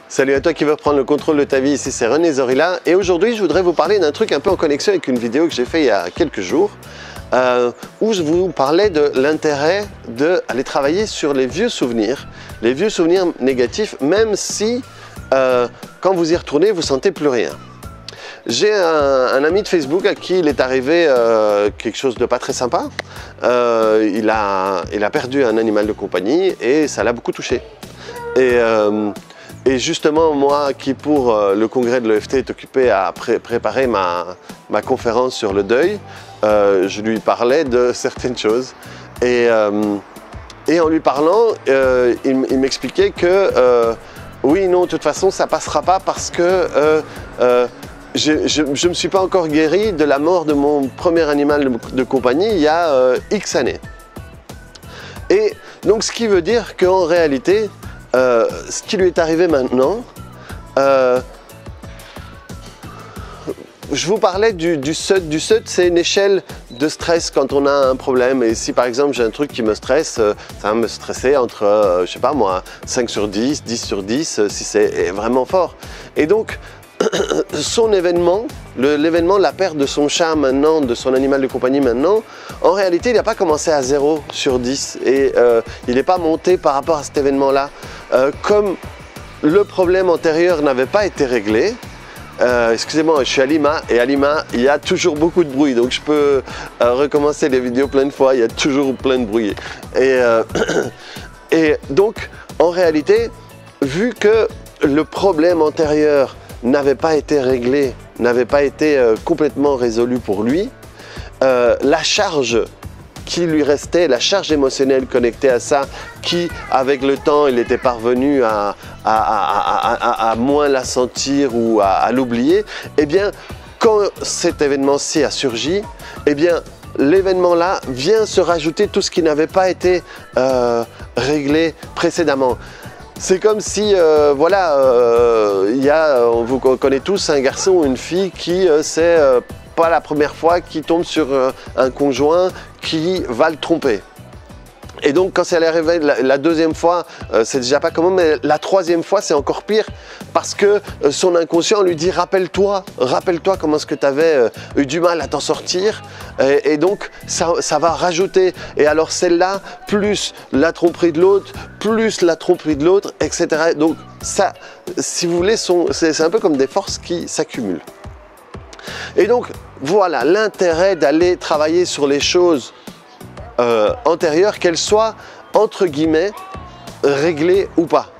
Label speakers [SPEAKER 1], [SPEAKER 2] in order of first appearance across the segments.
[SPEAKER 1] Salut à toi qui veux prendre le contrôle de ta vie, ici c'est René Zorilla et aujourd'hui je voudrais vous parler d'un truc un peu en connexion avec une vidéo que j'ai fait il y a quelques jours où je vous parlais de l'intérêt d'aller travailler sur les vieux souvenirs négatifs, même si quand vous y retournez vous sentez plus rien. J'ai un ami de Facebook à qui il est arrivé quelque chose de pas très sympa. Il a perdu un animal de compagnie et ça l'a beaucoup touché. Et justement, moi qui pour le congrès de l'EFT est occupé à préparer ma conférence sur le deuil, je lui parlais de certaines choses. Et en lui parlant, il m'expliquait que oui, non, de toute façon, ça ne passera pas parce que je ne me suis pas encore guéri de la mort de mon premier animal de compagnie il y a X années. Et donc, ce qui veut dire qu'en réalité, ce qui lui est arrivé maintenant, je vous parlais du SUD. Du SUD, c'est une échelle de stress quand on a un problème. Et si par exemple j'ai un truc qui me stresse, ça va me stresser entre, je sais pas moi, 5 sur 10, 10 sur 10, si c'est vraiment fort. Et donc, son événement, l'événement de la perte de son chat maintenant, de son animal de compagnie maintenant, en réalité il n'a pas commencé à 0 sur 10 et il n'est pas monté par rapport à cet événement-là. Comme le problème antérieur n'avait pas été réglé, excusez-moi, je suis à Lima et à Lima il y a toujours beaucoup de bruit, donc je peux recommencer les vidéos plein de fois, il y a toujours plein de bruit. Et donc en réalité, vu que le problème antérieur n'avait pas été réglé, n'avait pas été complètement résolu pour lui, la charge qui lui restait, la charge émotionnelle connectée à ça, qui avec le temps il était parvenu à moins la sentir ou à l'oublier, eh bien quand cet événement-ci a surgi, eh bien l'événement-là vient se rajouter tout ce qui n'avait pas été réglé précédemment. C'est comme si, voilà, vous connaissez tous un garçon ou une fille qui, c'est pas la première fois qu'il tombe sur un conjoint qui va le tromper. Et donc quand c'est arrivé la deuxième fois, c'est déjà pas commun, mais la troisième fois c'est encore pire parce que son inconscient lui dit rappelle-toi comment est-ce que tu avais eu du mal à t'en sortir, et donc ça va rajouter, et alors celle-là plus la tromperie de l'autre, plus la tromperie de l'autre, etc. Donc ça, si vous voulez, c'est un peu comme des forces qui s'accumulent. Et donc voilà l'intérêt d'aller travailler sur les choses antérieures, qu'elles soient entre guillemets réglées ou pas.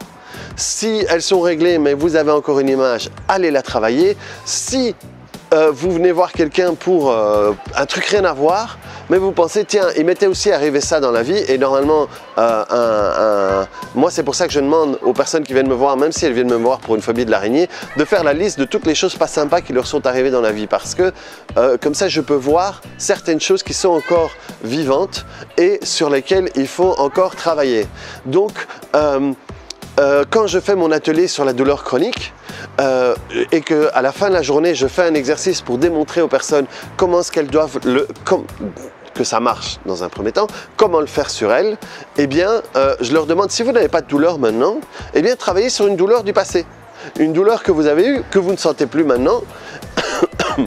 [SPEAKER 1] Si elles sont réglées mais vous avez encore une image, allez la travailler. Si vous venez voir quelqu'un pour un truc rien à voir, mais vous pensez tiens, il m'était aussi arrivé ça dans la vie, et normalement moi c'est pour ça que je demande aux personnes qui viennent me voir, même si elles viennent me voir pour une phobie de l'araignée, de faire la liste de toutes les choses pas sympas qui leur sont arrivées dans la vie, parce que comme ça je peux voir certaines choses qui sont encore vivantes et sur lesquelles il faut encore travailler. Donc quand je fais mon atelier sur la douleur chronique, et qu'à la fin de la journée je fais un exercice pour démontrer aux personnes comment est-ce qu'elles doivent que ça marche dans un premier temps, comment le faire sur elles, eh bien je leur demande, si vous n'avez pas de douleur maintenant, eh bien travaillez sur une douleur du passé, une douleur que vous avez eue, que vous ne sentez plus maintenant,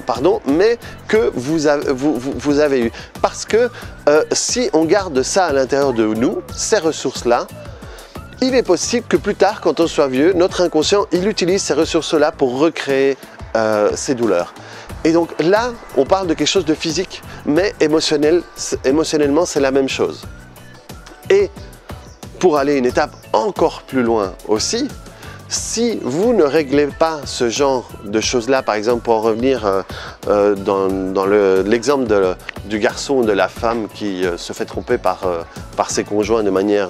[SPEAKER 1] pardon, mais que vous avez eu. Parce que si on garde ça à l'intérieur de nous, ces ressources-là, il est possible que plus tard, quand on soit vieux, notre inconscient, il utilise ces ressources-là pour recréer ces douleurs. Et donc là, on parle de quelque chose de physique, mais émotionnellement, c'est la même chose. Et pour aller une étape encore plus loin aussi, si vous ne réglez pas ce genre de choses-là, par exemple, pour en revenir dans l'exemple du garçon ou de la femme qui se fait tromper par ses conjoints de manière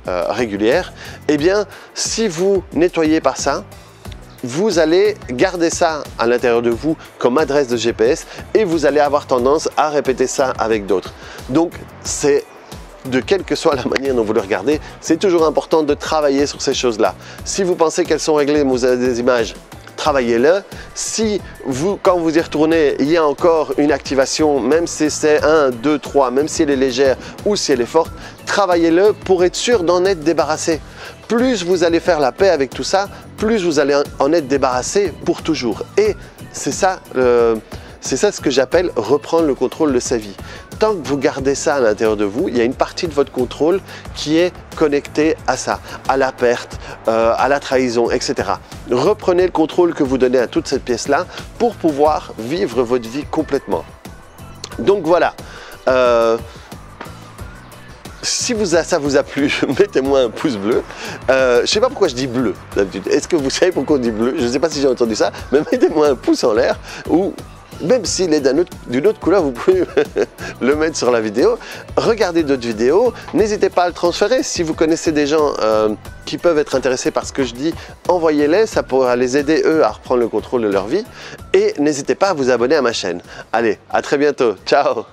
[SPEAKER 1] régulière, eh bien, si vous nettoyez pas ça, vous allez garder ça à l'intérieur de vous comme adresse de GPS et vous allez avoir tendance à répéter ça avec d'autres. Donc, c'est de quelle que soit la manière dont vous le regardez, c'est toujours important de travailler sur ces choses-là. Si vous pensez qu'elles sont réglées, vous avez des images, travaillez-le. Si quand vous y retournez, il y a encore une activation, même si c'est 1, 2, 3, même si elle est légère ou si elle est forte, travaillez-le pour être sûr d'en être débarrassé. Plus vous allez faire la paix avec tout ça, plus vous allez en être débarrassé pour toujours. Et c'est ça ce que j'appelle reprendre le contrôle de sa vie. Tant que vous gardez ça à l'intérieur de vous, il y a une partie de votre contrôle qui est connectée à ça, à la perte, à la trahison, etc. Reprenez le contrôle que vous donnez à toute cette pièce-là pour pouvoir vivre votre vie complètement. Donc voilà. Si ça vous a plu, mettez-moi un pouce bleu. Je ne sais pas pourquoi je dis bleu d'habitude. Est-ce que vous savez pourquoi on dit bleu? Je ne sais pas si j'ai entendu ça, mais mettez-moi un pouce en l'air ou même s'il est d'une autre couleur, vous pouvez le mettre sur la vidéo. Regardez d'autres vidéos. N'hésitez pas à le transférer. Si vous connaissez des gens qui peuvent être intéressés par ce que je dis, envoyez-les. Ça pourra les aider, eux, à reprendre le contrôle de leur vie. Et n'hésitez pas à vous abonner à ma chaîne. Allez, à très bientôt. Ciao!